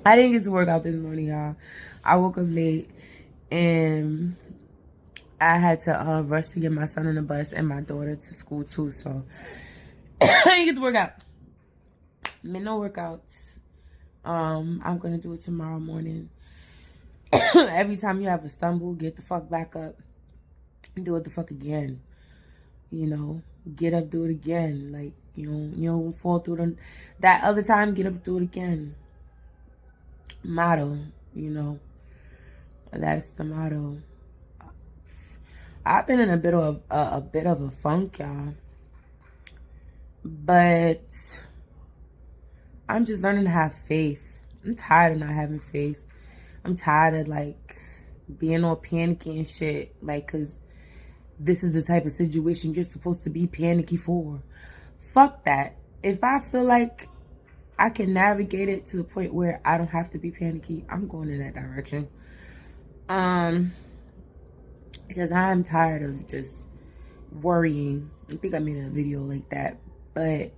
I didn't get to work out this morning, y'all. I woke up late and I had to rush to get my son on the bus and my daughter to school too. So I didn't get to work out. No workouts. I'm gonna do it tomorrow morning. Every time you have a stumble, get the fuck back up and do it the fuck again. You know, get up, do it again. Like you don't fall through that other time. Get up, do it again. Motto, that's the motto. I've been in a bit of a funk, y'all, but I'm just learning to have faith. I'm tired of not having faith. I'm tired of like being all panicky and shit, like, cause this is the type of situation you're supposed to be panicky for. Fuck that. If I feel like I can navigate it to the point where I don't have to be panicky, I'm going in that direction. Because I'm tired of just worrying. I think I made a video like that. But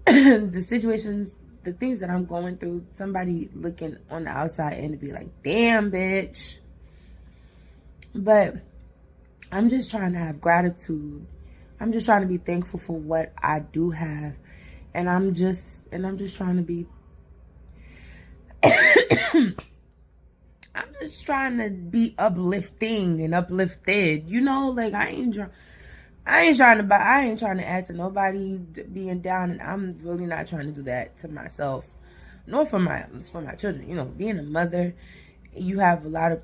the situations, the things that I'm going through, somebody looking on the outside and to be like, damn, bitch. But I'm just trying to have gratitude. I'm just trying to be thankful for what I do have. And I'm just trying to be I'm just trying to be uplifting and uplifted. Like I ain't trying to add to nobody being down, and I'm really not trying to do that to myself, nor for my children. Being a mother, you have a lot of,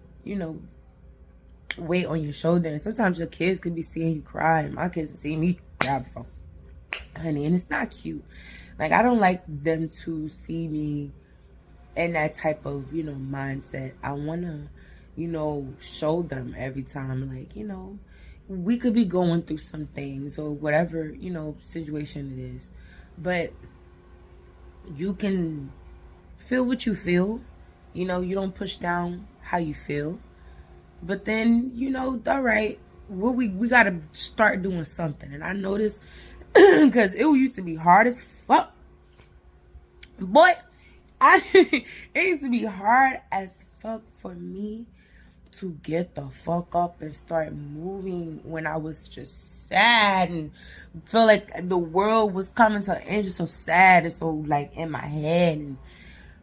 weight on your shoulder, and sometimes your kids could be seeing you cry, and my kids have seen me cry before, honey, and it's not cute. Like, I don't like them to see me in that type of, mindset. I want to, show them every time, like, we could be going through some things or whatever, situation it is, but you can feel what you feel. You don't push down how you feel. But then, all right, we got to start doing something. And I noticed, because it used to be hard as fuck. Boy, it used to be hard as fuck for me to get the fuck up and start moving when I was just sad and feel like the world was coming to an end, just so sad and so like in my head,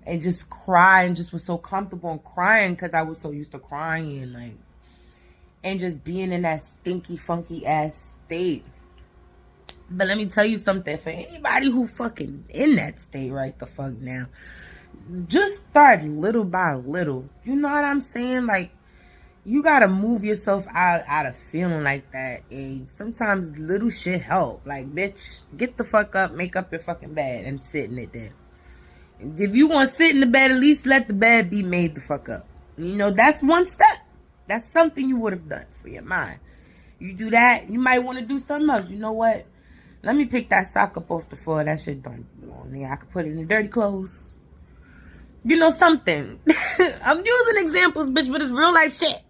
and just cry, and just was so comfortable in crying because I was so used to crying, like, and just being in that stinky, funky ass state. But let me tell you something, for anybody who fucking in that state right the fuck now, just start little by little. You know what I'm saying? Like, you gotta move yourself out of feeling like that. And sometimes little shit help. Like, bitch, get the fuck up, make up your fucking bed, and sit in it then. If you want to sit in the bed, at least let the bed be made the fuck up. That's one step. That's something you would have done for your mind. You do that, you might want to do something else. You know what? Let me pick that sock up off the floor. That shit don't belong there. I could put it in the dirty clothes. Something. I'm using examples, bitch, but it's real life shit.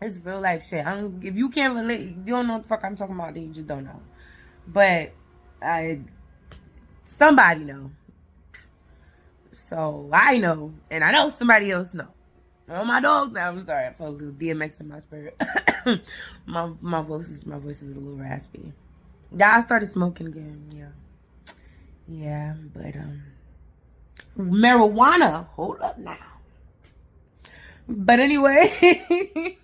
It's real life shit. If you can't relate, you don't know what the fuck I'm talking about, then you just don't know. But somebody know. So I know, and I know somebody else know. Oh, my dogs now. I'm sorry, I felt a little DMX in my spirit. my voice is a little raspy. Yeah, I started smoking again. Yeah, but marijuana. Hold up now. But anyway,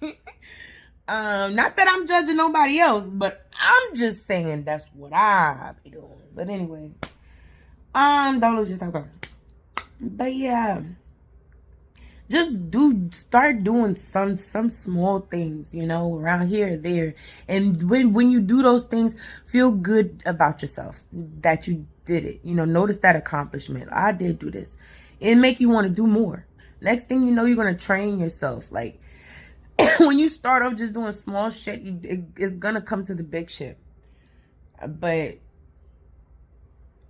not that I'm judging nobody else, but I'm just saying that's what I be doing. But anyway, don't lose yourself. But yeah, just start doing some small things, around here or there. And when you do those things, feel good about yourself that you did it. Notice that accomplishment. I did do this. It make you want to do more. Next thing you know, you're gonna train yourself. Like, when you start off just doing small shit, it's gonna come to the big shit. But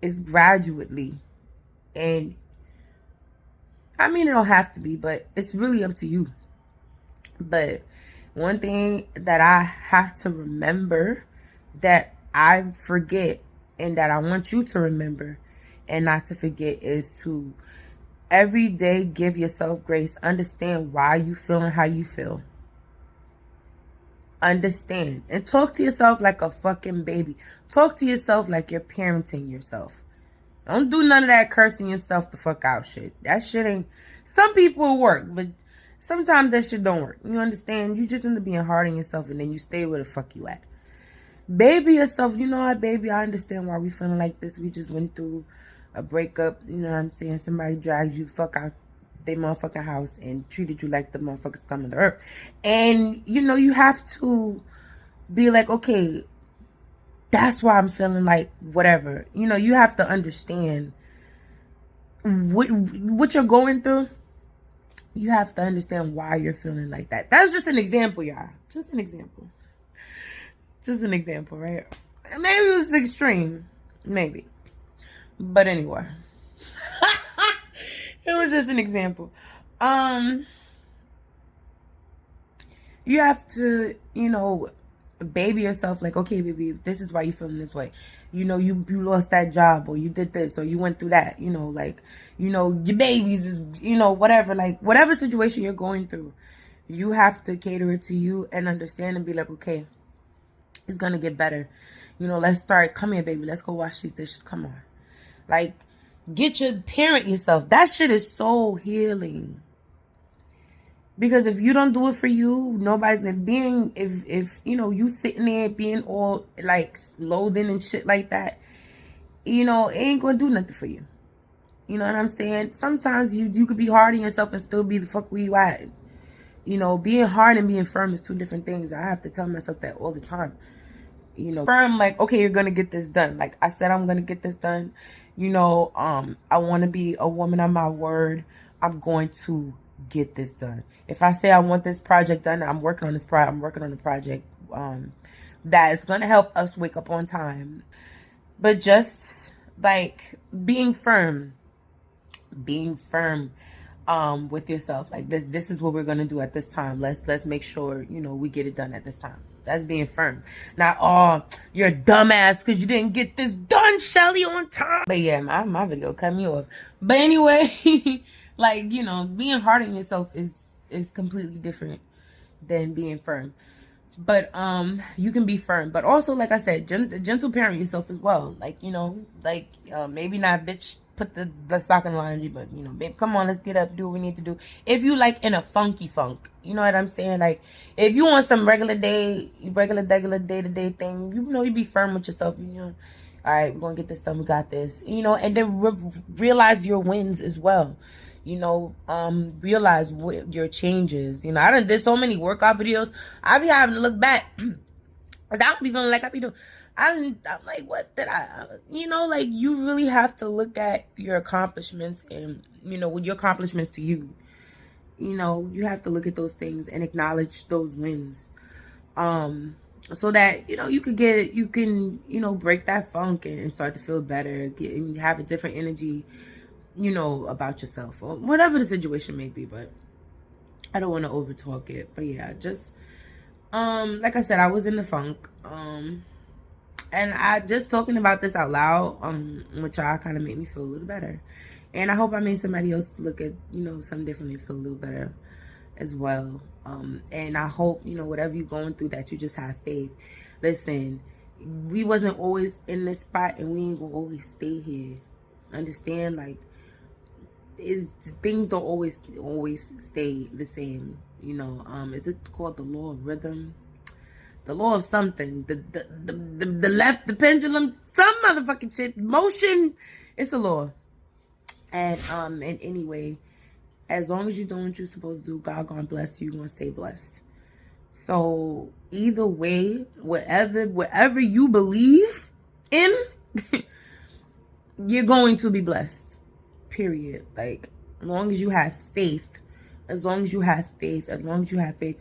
it's gradually. And I mean, it don't have to be, but it's really up to you. But one thing that I have to remember, that I forget, and that I want you to remember, and not to forget is to every day give yourself grace. Understand why you feeling how you feel. Understand and talk to yourself like a fucking baby. Talk to yourself like you're parenting yourself. Don't do none of that cursing yourself the fuck out shit. That shit ain't. Some people work, but sometimes that shit don't work. You understand? You just end up being hard on yourself, and then you stay where the fuck you at. Baby yourself. You know what, baby? I understand why we feeling like this. We just went through a breakup. You know what I'm saying? Somebody dragged you fuck out their motherfucking house and treated you like the motherfuckers coming to earth. And you know, you have to be like, okay, that's why I'm feeling like whatever. You know, you have to understand what you're going through. You have to understand why you're feeling like that. That's just an example, y'all. Just an example. Just an example, right? Maybe it was extreme. Maybe. But anyway. It was just an example. You have to, you know, baby yourself like, okay, baby, this is why you're feeling this way. You know, you lost that job, or you did this, or you went through that. You know, like, you know, your babies is, you know, whatever. Like, whatever situation you're going through, you have to cater it to you and understand and be like, okay, it's gonna get better. You know, let's start. Come here, baby. Let's go wash these dishes. Come on. Like, parent yourself. That shit is so healing. Because if you don't do it for you, nobody's gonna if you know, you sitting there being all like loathing and shit like that, you know, it ain't gonna do nothing for you. You know what I'm saying? Sometimes you could be hard on yourself and still be the fuck where you at. You know, being hard and being firm is two different things. I have to tell myself that all the time. You know, firm, like, okay, you're gonna get this done. Like I said, I'm gonna get this done. You know, I want to be a woman of my word. I'm going to get this done. If I say I want this project done, I'm working on this I'm working on a project that is gonna help us wake up on time. But just like being firm with yourself. Like this is what we're gonna do at this time. Let's make sure, you know, we get it done at this time. That's being firm. Not, oh, you're a dumbass because you didn't get this done, Shelly, on time. But yeah, my video cut me off. But anyway, like, you know, being hard on yourself is completely different than being firm. But you can be firm, but also, like I said, gentle parent yourself as well. Like, you know, like maybe not bitch put the sock in laundry, but you know, babe, come on, let's get up, do what we need to do. If you like in a funky funk, you know what I'm saying? Like, if you want some regular day-to-day thing, you know, you be firm with yourself. You know, all right, we're gonna get this done, we got this. You know, and then realize your wins as well. You know, realize what your changes. You know, I did so many workout videos. I be having to look back. Cause I don't be feeling like I be doing. I'm like, what did I, you know, like, you really have to look at your accomplishments and, you know, with your accomplishments to you, you know, you have to look at those things and acknowledge those wins. So that, you know, you can, you know, break that funk and start to feel better, and have a different energy, you know, about yourself or whatever the situation may be. But I don't want to over talk it. But yeah, just, like I said, I was in the funk, and I just talking about this out loud, with y'all kind of made me feel a little better. And I hope I made somebody else look at, you know, something differently, feel a little better as well. And I hope, you know, whatever you're going through, that you just have faith. Listen, we wasn't always in this spot, and we ain't gonna always stay here. Understand? Like, things don't always stay the same. You know, is it called the law of rhythm? The law of something, the left, the pendulum, some motherfucking shit, motion. It's a law. And anyway, as long as you're doing what you're supposed to do, God gonna bless you. You're gonna stay blessed. So either way, whatever you believe in, you're going to be blessed. Period. Like, as long as you have faith. As long as you have faith,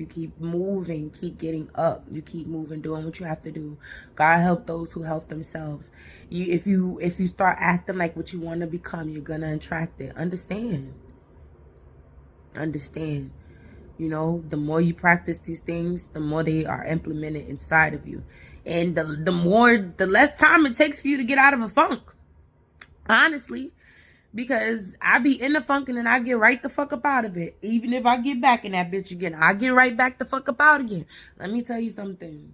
you keep moving, keep getting up, you keep moving, doing what you have to do. God help those who help themselves. If you start acting like what you want to become, you're gonna attract it. Understand. You know, the more you practice these things, the more they are implemented inside of you, and the less time it takes for you to get out of a funk. Honestly. Because I be in the funk and then I get right the fuck up out of it. Even if I get back in that bitch again, I get right back the fuck up out again. Let me tell you something.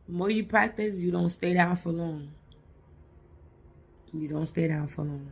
The more you practice, you don't stay down for long. You don't stay down for long.